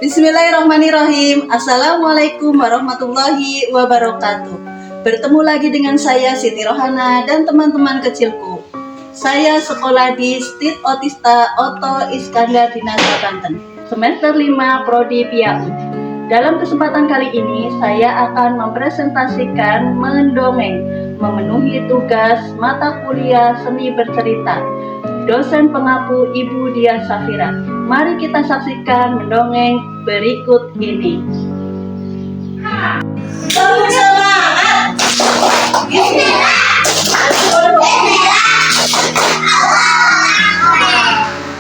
Bismillahirrahmanirrahim. Assalamualaikum warahmatullahi wabarakatuh. Bertemu lagi dengan saya Siti Rohana dan teman-teman kecilku. Saya sekolah di Stit Otista Oto Iskandar di Nasa, Banten, semester 5 Prodi PIAU. Dalam kesempatan kali ini saya akan mempresentasikan mendongeng, memenuhi tugas mata kuliah seni bercerita. Dosen pengapu Ibu Diah Safira. Mari kita saksikan mendongeng berikut ini. Semangat!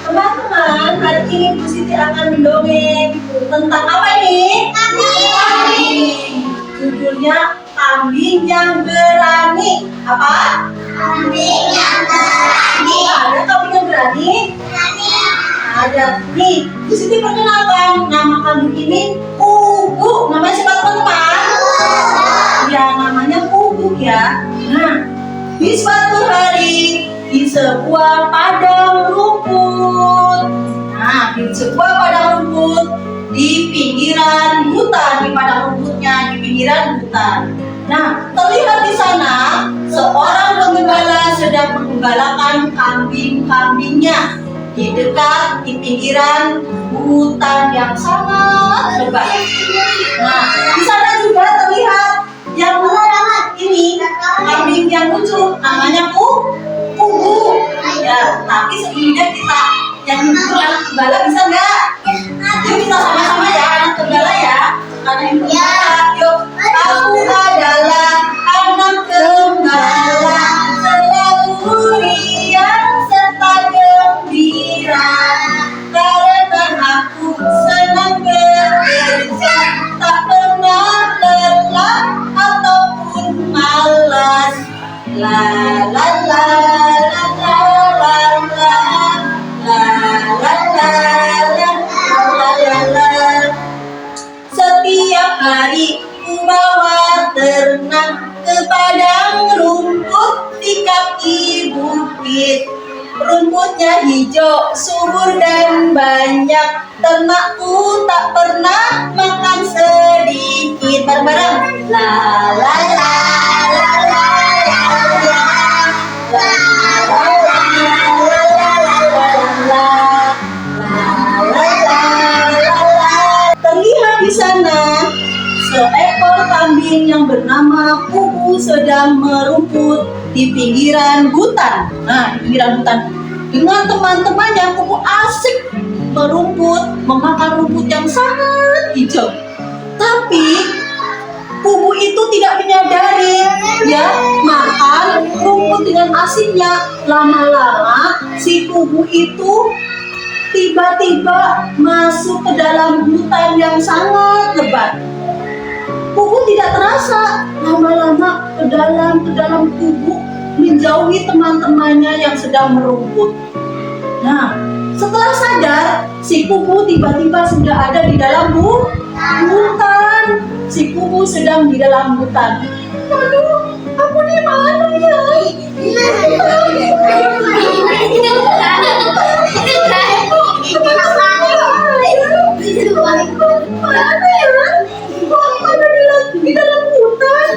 Teman-teman, hari ini Bu Siti akan mendongeng tentang apa ini? Kambing. Judulnya Kambing yang Berani. Apa? Kambing yang berani. Ada kambing yang berani? Ada. Nih, Bu Siti perkenalkan nama kambing ini Kubu. Namanya siapa teman-teman? Ya, namanya Kubu ya. Nah, di suatu hari di sebuah padang rumput. Nah, di sebuah padang rumput di pinggiran hutan, di padang rumputnya di pinggiran hutan. Nah, terlihat di sana seorang penggembala sedang menggembalakan kambing-kambingnya di pinggiran hutan yang sangat lebat. Nah, di sana juga terlihat yang ini kambing yang lucu, namanya Kubu. Ya, tapi sebelumnya kita yang lucu anak gembala bisa nggak? Yuk kita sama-sama ya anak gembala ya. Karena yang gembala, yuk. Aku adalah anak gembala, selalu riang serta gembira. Karena aku senang bekerja, tak pernah lelah ataupun malas. La la la la la la la la la la la la. Setiap hari ku bawa ternak ke padang rumput di kaki bukit. Rumputnya hijau, subur dan banyak. Ternakku tak pernah makan sedikit. Bareng-bareng. La la la la la la la. La la la la la la la. La la la la. Terlihat di sana seekor kambing yang bernama Kubu sedang merumput di pinggiran hutan. Nah, di pinggiran hutan dengan teman-temannya, Kubu asik merumput, memakan rumput yang sangat hijau. Tapi Kubu itu tidak menyadari, ya, makan rumput dengan asiknya. Lama-lama si Kubu itu tiba-tiba masuk ke dalam hutan yang sangat lebat. Kubu tidak terasa, lama-lama ke dalam Kubu menjauhi teman-temannya yang sedang merumput. Nah, setelah sadar, si Kubu tiba-tiba sudah ada di dalam hutan. Si Kubu sedang di dalam hutan. Aduh, aku di mana ya? Mana ya? Kok ada di dalam hutan?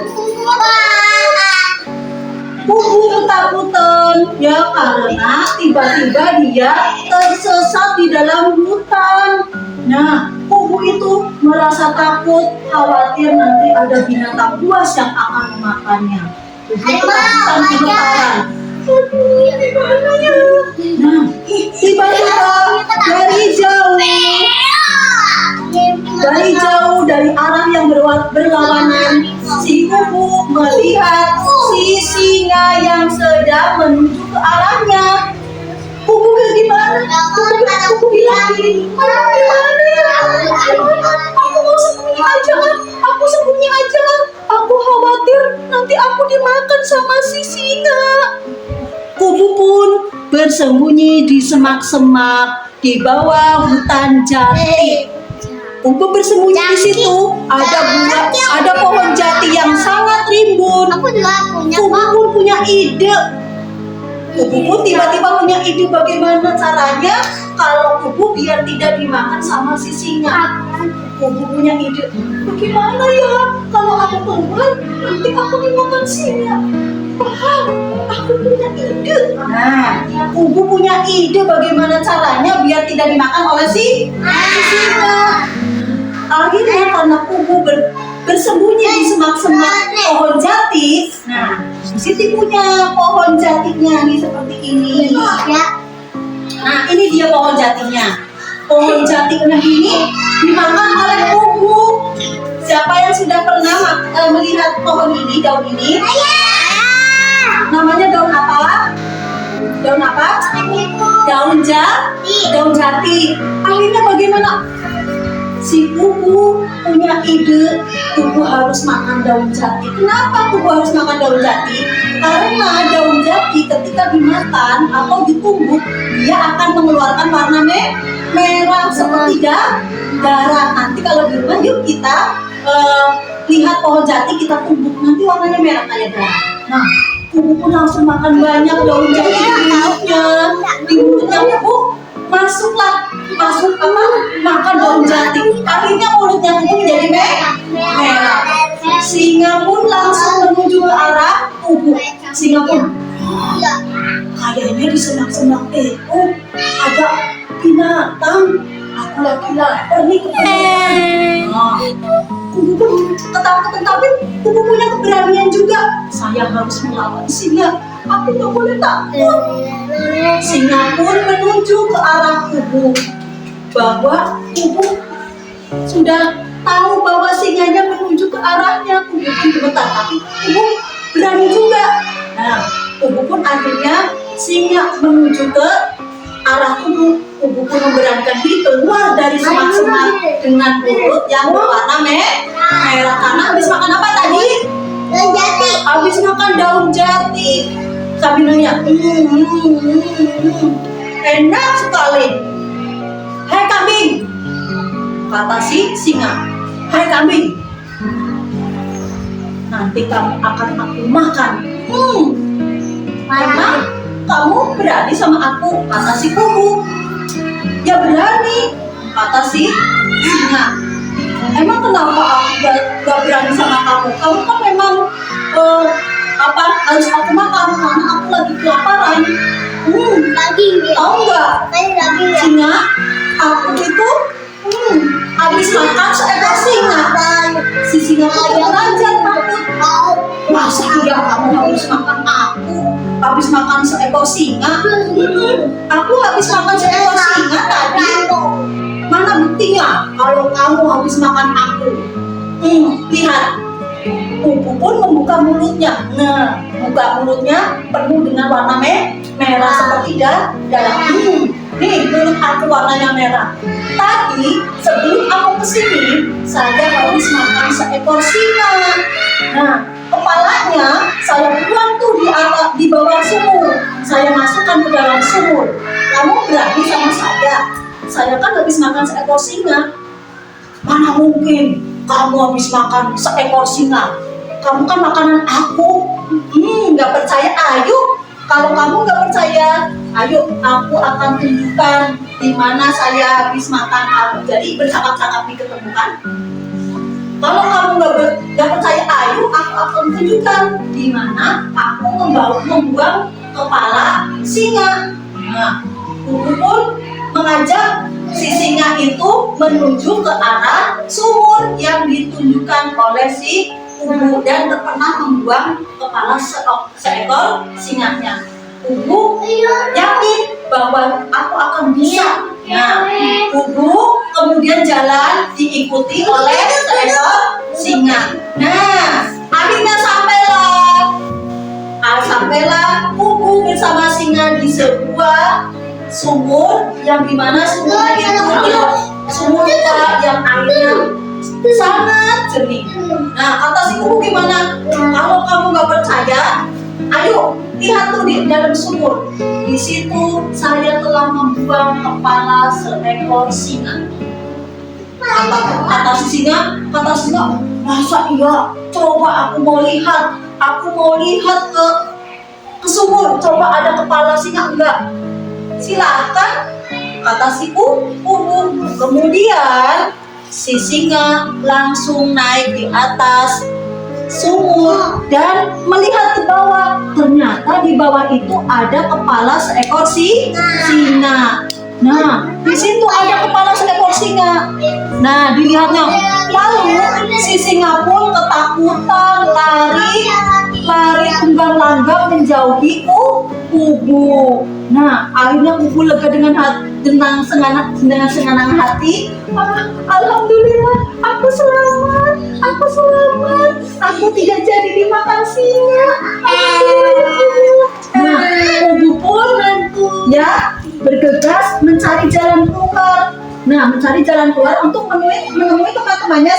Kubu ketakutan ya karena tiba-tiba dia tersesat di dalam hutan. Nah, Kubu itu merasa takut, khawatir nanti ada binatang buas yang akan memakannya. Begitu ketakutan gemetaran. Aduh, di mana ya? Nah, tiba-tiba dari arah yang berlawanan, si Kubu melihat si singa yang sedang menuju ke arahnya. Kubu gimana? Kubu bilang gini, gimana ya? Aku mau sembunyi aja kan? Aku khawatir nanti aku dimakan sama si singa. Kubu pun bersembunyi di semak-semak di bawah hutan jati. Kubu bersembunyi di situ. Ada pohon jati yang sangat rimbun. Kubu pun punya ide. Kubu pun tiba-tiba punya ide bagaimana caranya kalau kubu biar tidak dimakan sama si singa. Kubu punya ide, bagaimana ya kalau aku keluar nanti aku dimakan singa. Aku punya ide. Nah, kubu punya ide bagaimana caranya biar tidak dimakan oleh si singa. Akhirnya karena kubu bersembunyi di semak-semak pohon jati. Nah, Siti punya pohon jatinya nih seperti ini. Nah, ini dia pohon jatinya. Pohon jatinya ini dimakan oleh kubu. Siapa yang sudah pernah melihat pohon ini, daun ini? Namanya daun apa? Daun apa? Daun jati. Daun jati. Akhirnya bagaimana? Si kubu punya ide, kubu harus makan daun jati. Kenapa kubu harus makan daun jati? Karena daun jati ketika dimakan atau ditumbuk, dia akan mengeluarkan warna merah seperti darah. Nanti kalau di rumah yuk kita lihat pohon jati, kita tumbuk, nanti warnanya merah kayak darah. Nah, kubu pun langsung makan banyak daun jati di mulutnya kubu. Masuk makan daun jati. Akhirnya mulutnya kubu menjadi merah. Singa pun langsung menuju ke arah kubu. Singa pun kayaknya di semak-semak itu ada binatang. Aku lagi lapar nih kebetulan. Kubu pun ketakutan, tapi kubu punya keberanian juga. Saya harus melawan singa. Aku tak boleh takut. Singa pun menuju ke arah kubu. Bahwa kubu sudah tahu bahwa singanya menuju ke arahnya. Kubu pun gemetar, tapi kubu berani juga. Nah, kubu pun akhirnya singa menuju ke arah kubu. Kubu pun memberanikan diri keluar dari semak-semak dengan mulut yang berwarna merah. Karena habis makan apa tadi? Daun jati. Habis makan daun jati. Sambil nanya, enak sekali. Hai kambing, kata si singa. Hai kambing, nanti kamu akan aku makan. Emang kamu berani sama aku, kata si kubu. Ya berani, kata si singa. Emang kenapa aku gak berani sama kamu? Kamu kan memang harus aku makan karena aku lagi kelaparan. Tahu nggak? Singa, aku itu habis makan seekor singa. Si singa kayak raja takut. Masa iya kamu habis makan aku? Habis makan seekor singa? Aku habis makan seekor singa tadi. Mana buktinya kalau kamu habis makan aku? Lihat. Kubu pun membuka mulutnya. Nah, buka mulutnya penuh dengan warna merah seperti darah. Nih, mulut aku warnanya merah. Tadi sebelum aku kesini, saya habis makan seekor singa. Nah, kepalanya saya buang tuh di bawah sumur. Saya masukkan ke dalam sumur. Kamu berani sama saya? Saya kan habis makan seekor singa. Mana mungkin kamu habis makan seekor singa? Kamu kan makanan aku. Nggak percaya? Ayo. Kalau kamu nggak percaya, ayo aku akan tunjukkan di mana saya habis makan aku. Jadi bercakap-cakap diketemukan. Kalau kamu nggak percaya, ayo aku akan tunjukkan di mana aku membuang kepala singa. Nah, kubu pun mengajak si singa itu menuju ke arah sumur yang ditunjukkan oleh si kubu dan pernah membuang kepala seekor singanya. Kubu yakin bahwa aku akan bisa. Nah, kubu kemudian jalan diikuti oleh seekor singa. Nah, akhirnya sampailah kubu bersama singa di sebuah sumur yang dimana sumur itu sumur yang airnya sangat jernih. Nah, kata si kubu gimana? Kalau kamu nggak percaya, ayo lihat tuh di dalam sumur. Di situ saya telah membuang kepala seekor singa. Kata si singa, masa iya? Coba aku mau lihat ke sumur. Coba ada kepala singa enggak? Silakan kata si kubu. Kemudian si singa langsung naik di atas sumur dan melihat ke bawah. Ternyata di bawah itu ada kepala seekor singa. Nah, di situ ada kepala seekor singa. Nah, dilihatnya. Lalu si singa pun ketakutan lari tunggang langgang menjauhi kubu. Nah, akhirnya kubu lega dengan senang hati. Alhamdulillah, aku selamat. Aku tidak jadi dimakan singa. Alhamdulillah. Nah, kubu pun ya bergegas mencari jalan keluar. Mencari jalan keluar untuk menemui teman-temannya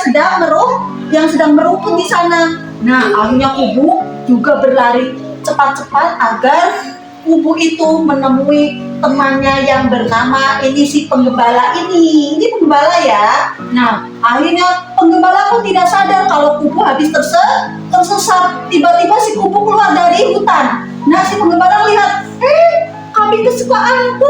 yang sedang merumput di sana. Nah, akhirnya kubu juga berlari cepat-cepat agar kubu itu menemui temannya yang bernama ini si penggembala ini. Ini penggembala ya. Nah, akhirnya penggembala pun tidak sadar kalau kubu habis tersesat. Tiba-tiba si kubu keluar dari hutan. Nah, si penggembala lihat, kambing kesayanganku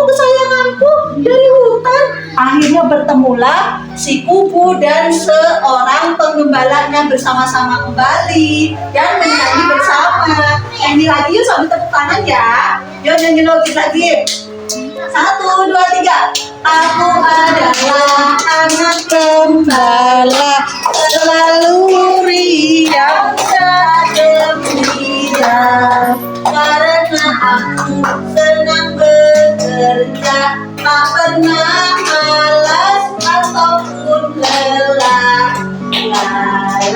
dari hutan. Akhirnya bertemulah si kubu dan seorang penggembalanya bersama-sama kembali dan menyanyi bersama. Nyanyi lagi yuk sambil tepuk tangan ya. Yuk nyanyi lagi. 1, 2, 3. Aku adalah anak gembala, selalu riang dan gembira, karena aku senang bekerja, tak pernah malas ataupun lelah. La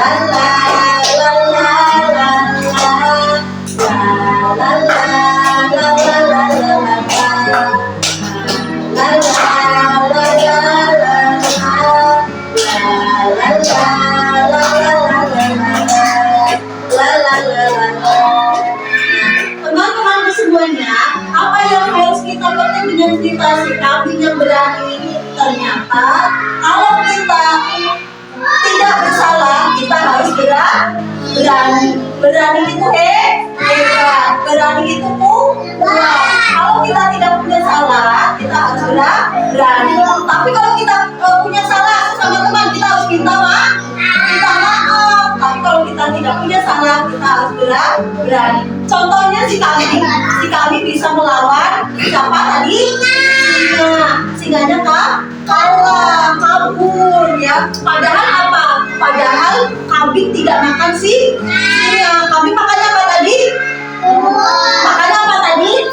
la la la la la la la la la Teman-teman semuanya, apa yang harus kita petik dengan cerita si kambing yang berani ini? Ternyata kalau kita tidak bersalah, kita harus berani. Berani itu hebat, berani itu kuat. Kalau kita tidak punya salah, kita harus berani. Tapi kalau kita punya salah sama teman, kita harus minta maaf. Tapi kalau kita tidak punya salah, kita harus berani. Contohnya si kambing bisa melawan siapa tadi? Singanya kalah, kabur ya. Padahal apa? Padahal kambing tidak makan singa. Kambing makannya apa tadi? Makannya apa tadi?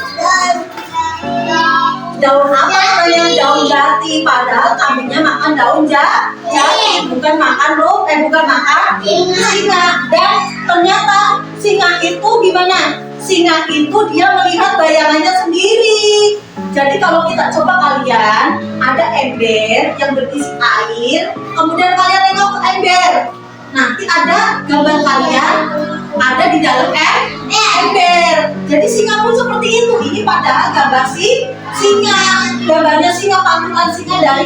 Daun apa namanya? Daun jati. Padahal kambingnya makan daun jati, bukan makan singa. Dan ternyata singa itu gimana? Singa itu dia melihat bayangannya sendiri. Jadi kalau kita coba kalian, ada ember yang berisi air, kemudian kalian tengok ke ember. Nanti ada gambar kalian ada di dalam ember. Jadi singa pun seperti itu. Ini padahal gambar singa. Gambarnya singa, pantulan singa dari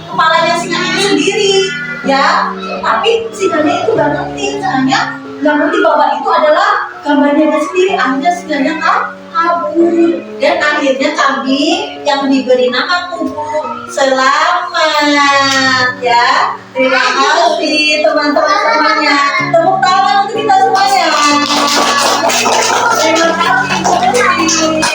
kepalanya singa itu sendiri, ya. Tapi singanya itu nggak ngerti bahwa itu adalah gambarnya dia sendiri. Akhirnya singanya kabur dan akhirnya kambing yang diberi nama kubu selamat, ya. Terima kasih teman-teman semuanya. Tepuk tangan untuk kita semuanya.